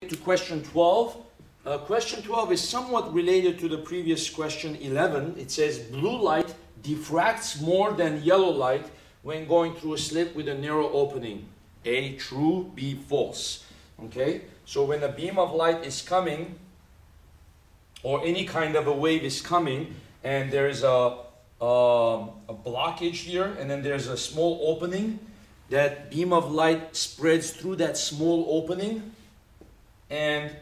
To question 12. Question 12 is somewhat related to the previous question 11. It says blue light diffracts more than yellow light when going through a slit with a narrow opening. A, true, B, false. Okay, so when a beam of light is coming, or any kind of a wave is coming, and there's a blockage here, and then there's a small opening, that beam of light spreads through that small opening, and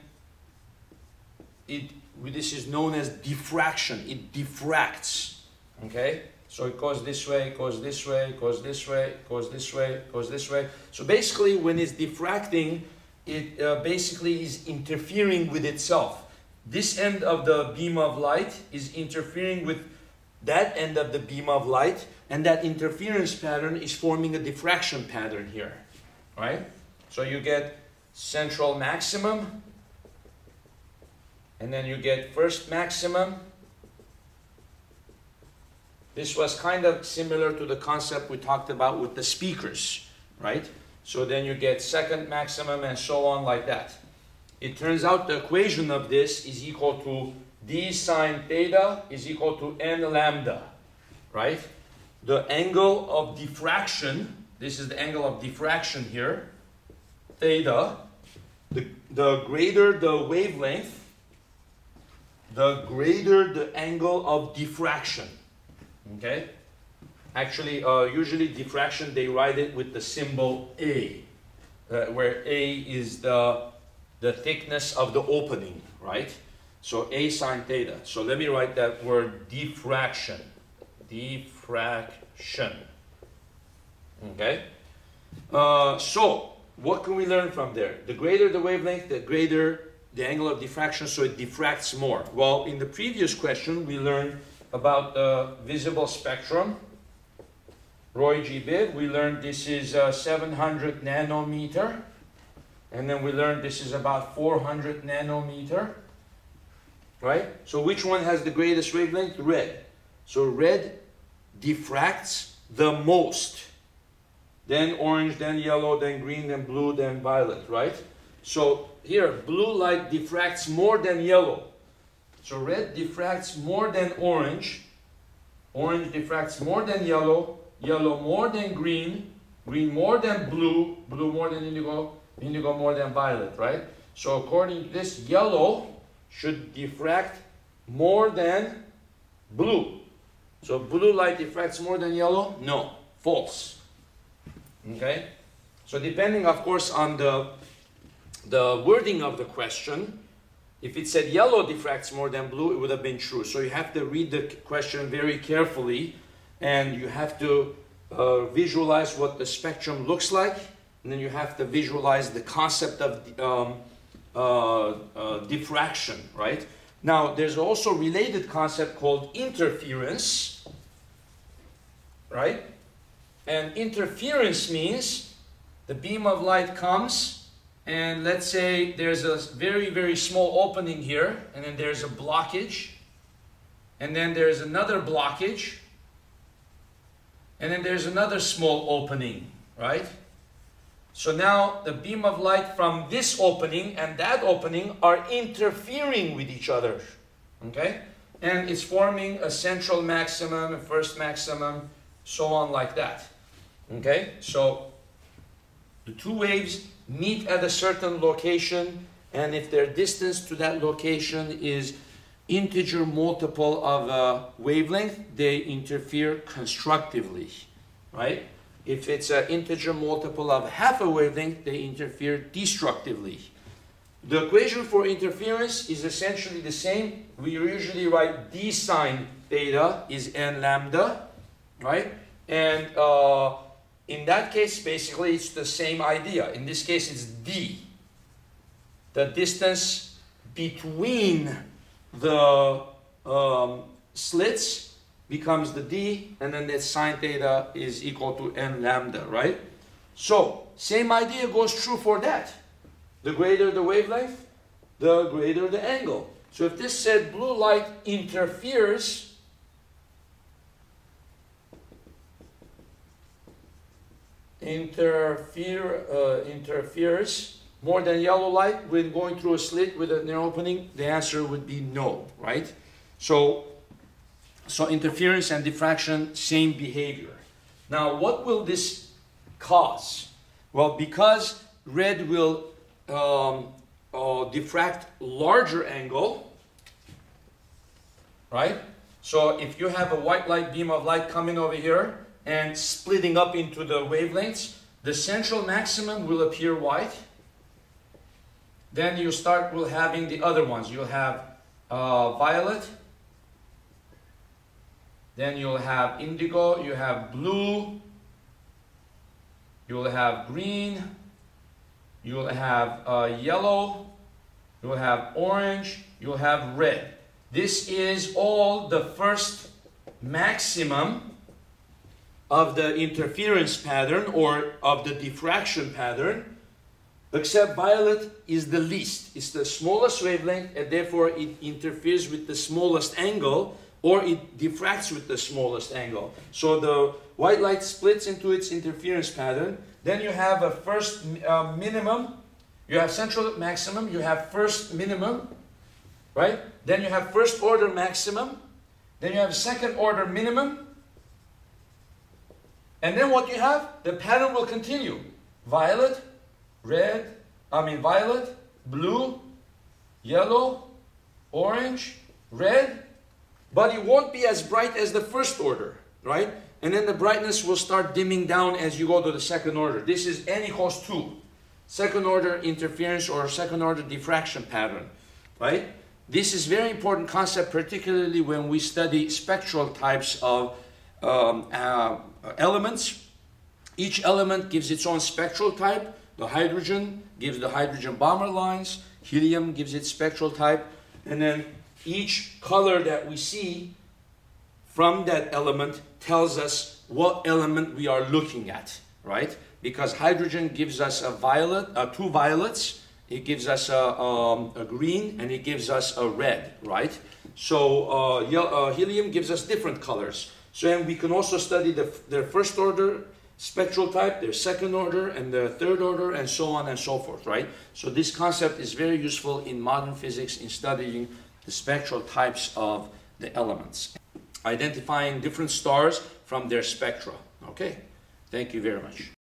this is known as diffraction. It diffracts. Okay, so it goes this way, goes this way, goes this way, goes this way, goes this way. So basically, when it's diffracting, it basically is interfering with itself. This end of the beam of light is interfering with that end of the beam of light, and that interference pattern is forming a diffraction pattern here, right? So you get central maximum, and then you get first maximum. This was kind of similar to the concept we talked about with the speakers, right? So then you get second maximum and so on like that. It turns out the equation of this is equal to d sine theta is equal to n lambda, right? The angle of diffraction, this is the angle of diffraction here, theta. The greater the wavelength, the greater the angle of diffraction. Okay? Actually, usually diffraction, they write it with the symbol A, where A is the thickness of the opening, right? So A sine theta. So let me write that word diffraction. Diffraction. Okay? So what can we learn from there? The greater the wavelength, the greater the angle of diffraction, so it diffracts more. Well, in the previous question, we learned about the visible spectrum. Roy G. Biv, we learned this is 700 nanometer. And then we learned this is about 400 nanometer. Right? So which one has the greatest wavelength? Red. So red diffracts the most. Then orange, then yellow, then green, then blue, then violet, right? So here, blue light diffracts more than yellow. So red diffracts more than orange. Orange diffracts more than yellow. Yellow more than green. Green more than blue. Blue more than indigo. Indigo more than violet, right? So according to this, yellow should diffract more than blue. So blue light diffracts more than yellow? No, false. Okay, so depending, of course, on the wording of the question, if it said yellow diffracts more than blue, it would have been true. So you have to read the question very carefully, and you have to visualize what the spectrum looks like, and then you have to visualize the concept of diffraction, right? Now, there's also a related concept called interference, right? And interference means the beam of light comes, and let's say there's a very, very small opening here, and then there's a blockage, and then there's another blockage, and then there's another small opening, right? So now the beam of light from this opening and that opening are interfering with each other, okay? And it's forming a central maximum, a first maximum, so on like that. Okay, so the two waves meet at a certain location, and if their distance to that location is integer multiple of a wavelength, they interfere constructively, right? If it's an integer multiple of half a wavelength, they interfere destructively. The equation for interference is essentially the same. We usually write d sine theta is n lambda, right? And in that case, basically, it's the same idea. In this case, it's d. The distance between the slits becomes the d, and then that sine theta is equal to n lambda, right? So, same idea goes true for that. The greater the wavelength, the greater the angle. So if this said blue light interferes, interferes more than yellow light when going through a slit with an opening? The answer would be no, right? So interference and diffraction, same behavior. Now, what will this cause? Well, because red will diffract larger angle, right? So if you have a white light beam of light coming over here and splitting up into the wavelengths, the central maximum will appear white. Then you start with having the other ones. You'll have violet. Then you'll have indigo. You have blue. You'll have green. You'll have yellow. You'll have orange. You'll have red. This is all the first maximum of the interference pattern or of the diffraction pattern, except violet is the least. It's the smallest wavelength, and therefore it interferes with the smallest angle, or it diffracts with the smallest angle. So the white light splits into its interference pattern. Then you have a first minimum, you have central maximum, you have first minimum, right? Then you have first order maximum, then you have second order minimum, and then what you have? The pattern will continue. Violet, violet, blue, yellow, orange, red, but it won't be as bright as the first order, right? And then the brightness will start dimming down as you go to the second order. This is n equals 2. Second order interference or second order diffraction pattern, right? This is very important concept, particularly when we study spectral types of elements. Each element gives its own spectral type. The hydrogen gives the hydrogen bomber lines. Helium gives its spectral type. And then each color that we see from that element tells us what element we are looking at, right? Because hydrogen gives us a violet, two violets. It gives us a green, and it gives us a red, right? So helium gives us different colors. So and we can also study their first order spectral type, their second order, and their third order, and so on and so forth, right? So this concept is very useful in modern physics in studying the spectral types of the elements, identifying different stars from their spectra. Okay, thank you very much.